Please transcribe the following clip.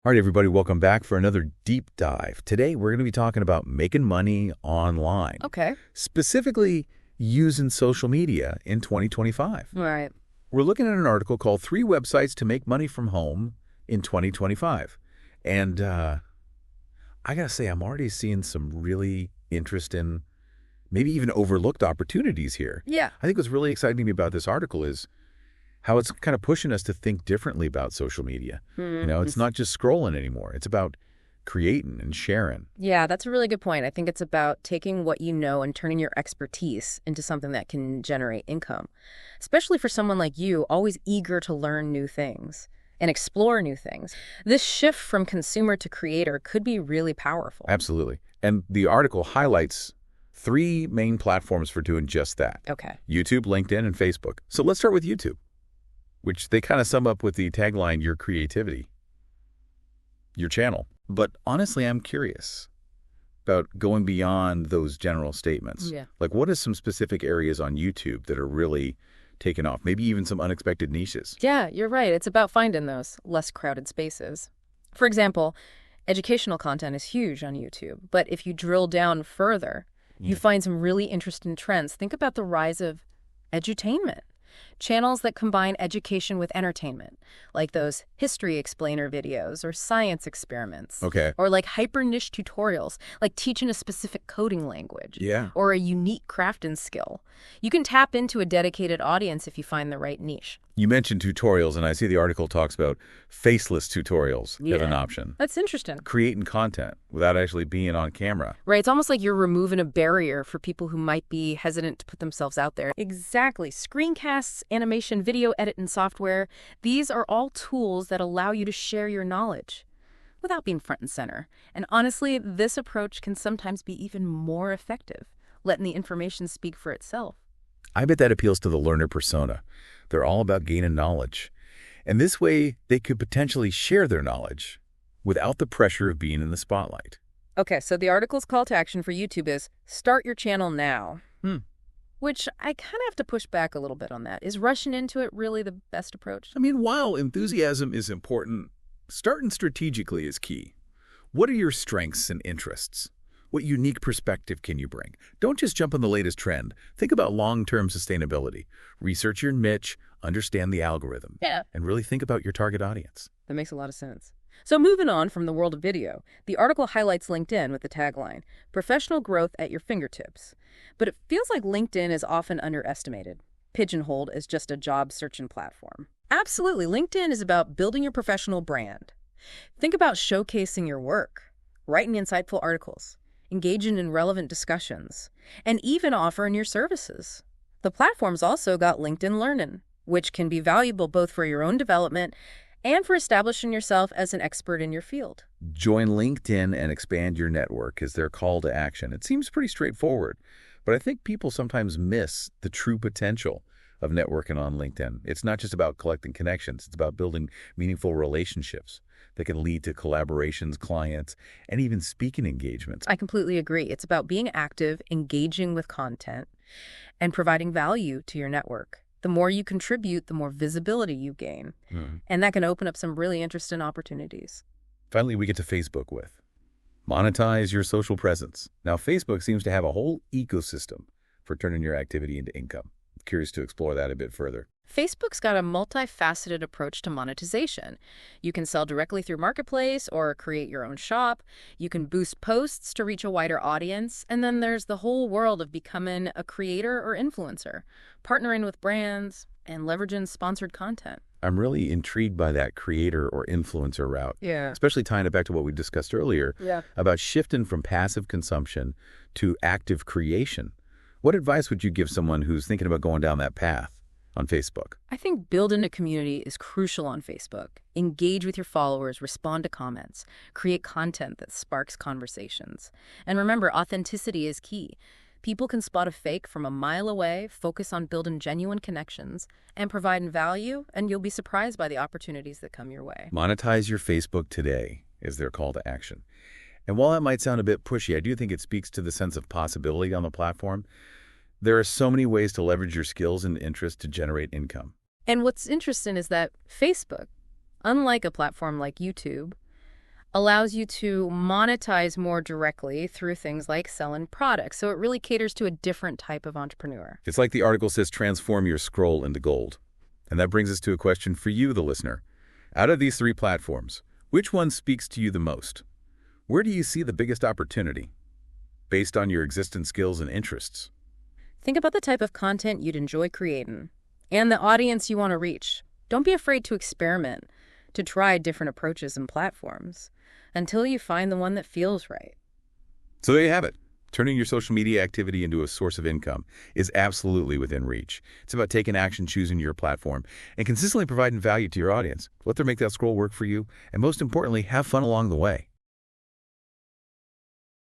All right, everybody, welcome back for another deep dive. Today, we're going to be talking about making money online, Okay. specifically using social media in 2025. Right. We're looking at an article called Three Websites to Make Money from Home in 2025. And I got to say, I'm already seeing some really interesting, maybe even overlooked opportunities here. Yeah. I think what's really exciting to me about this article is how it's kind of pushing us to think differently about social media. It's not just scrolling anymore. It's about creating and sharing. Yeah, that's a really good point. I think it's about taking what you know and turning your expertise into something that can generate income, especially for someone like you, always eager to learn new things and explore new things. This shift from consumer to creator could be really powerful. Absolutely. And the article highlights three main platforms for doing just that. Okay. YouTube, LinkedIn, and Facebook. So let's start with YouTube, which they kind of sum up with the tagline, your creativity, your channel. But honestly, I'm curious about going beyond those general statements. Yeah. Like, what are some specific areas on YouTube that are really taking off? Maybe even some unexpected niches. Yeah, you're right. It's about finding those less crowded spaces. For example, educational content is huge on YouTube, but if you drill down further, you find some really interesting trends. Think about the rise of edutainment. Channels that combine education with entertainment, like those history explainer videos or science experiments. Okay. Or like hyper niche tutorials, like teaching a specific coding language. Yeah. Or a unique crafting skill. You can tap into a dedicated audience if you find the right niche. You mentioned tutorials, and I see the article talks about faceless tutorials as an option. That's interesting. Creating content without actually being on camera. Right, it's almost like you're removing a barrier for people who might be hesitant to put themselves out there. Exactly. Screencasts, animation, video editing software, these are all tools that allow you to share your knowledge without being front and center. And honestly, this approach can sometimes be even more effective, letting the information speak for itself. I bet that appeals to the learner persona. They're all about gaining knowledge. And this way, they could potentially share their knowledge without the pressure of being in the spotlight. Okay, so the article's call to action for YouTube is start your channel now. Which I kind of have to push back a little bit on that. Is rushing into it really the best approach? I mean, while enthusiasm is important, starting strategically is key. What are your strengths and interests? What unique perspective can you bring? Don't just jump on the latest trend. Think about long-term sustainability. Research your niche, understand the algorithm, and really think about your target audience. That makes a lot of sense. So moving on from the world of video, the article highlights LinkedIn with the tagline, professional growth at your fingertips. But it feels like LinkedIn is often underestimated, pigeonholed as just a job searching platform. Absolutely, LinkedIn is about building your professional brand. Think about showcasing your work, writing insightful articles, engaging in relevant discussions, and even offering your services. The platform's also got LinkedIn Learning, which can be valuable both for your own development and for establishing yourself as an expert in your field. Join LinkedIn and expand your network is their call to action. It seems pretty straightforward, but I think people sometimes miss the true potential of networking on LinkedIn. It's not just about collecting connections. It's about building meaningful relationships that can lead to collaborations, clients, and even speaking engagements. I completely agree. It's about being active, engaging with content, and providing value to your network. The more you contribute, the more visibility you gain. And that can open up some really interesting opportunities. Finally, we get to Facebook with monetize your social presence. Now, Facebook seems to have a whole ecosystem for turning your activity into income. I'm curious to explore that a bit further. Facebook's got a multifaceted approach to monetization. You can sell directly through Marketplace or create your own shop. You can boost posts to reach a wider audience. And then there's the whole world of becoming a creator or influencer, partnering with brands, and leveraging sponsored content. I'm really intrigued by that creator or influencer route, especially tying it back to what we discussed earlier about shifting from passive consumption to active creation. What advice would you give someone who's thinking about going down that path on Facebook? I think building a community is crucial on Facebook. Engage with your followers, respond to comments, create content that sparks conversations. And remember, authenticity is key. People can spot a fake from a mile away, focus on building genuine connections, and providing value, and you'll be surprised by the opportunities that come your way. Monetize your Facebook today is their call to action. And while that might sound a bit pushy, I do think it speaks to the sense of possibility on the platform. There are so many ways to leverage your skills and interests to generate income. And what's interesting is that Facebook, unlike a platform like YouTube, allows you to monetize more directly through things like selling products. So it really caters to a different type of entrepreneur. It's like the article says, transform your scroll into gold. And that brings us to a question for you, the listener. Out of these three platforms, which one speaks to you the most? Where do you see the biggest opportunity based on your existing skills and interests? Think about the type of content you'd enjoy creating and the audience you want to reach. Don't be afraid to experiment, to try different approaches and platforms until you find the one that feels right. So there you have it. Turning your social media activity into a source of income is absolutely within reach. It's about taking action, choosing your platform, and consistently providing value to your audience. Let them make that scroll work for you, and most importantly, have fun along the way.